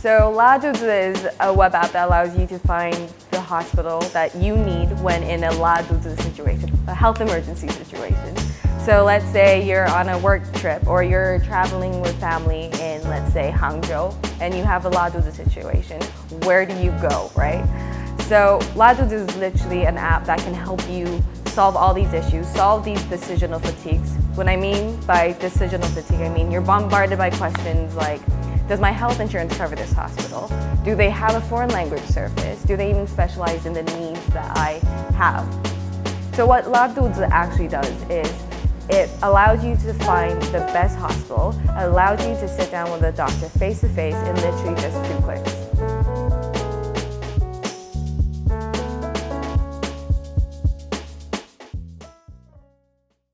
So Laduzi is a web app that allows you to find the hospital that you need when in a Laduzi situation, a health emergency situation. So let's say you're on a work trip or you're traveling with family in, let's say, Hangzhou, and you have a Laduzi situation. Where do you go, right? So Laduzi is literally an app that can help you solve all these issues, solve these decisional fatigues. What I mean by decisional fatigue, I mean you're bombarded by questions like, does my health insurance cover this hospital? Do they have a foreign language service? Do they even specialize in the needs that I have? So what Laduzi actually does is it allows you to find the best hospital, allows you to sit down with a doctor face to face and literally just do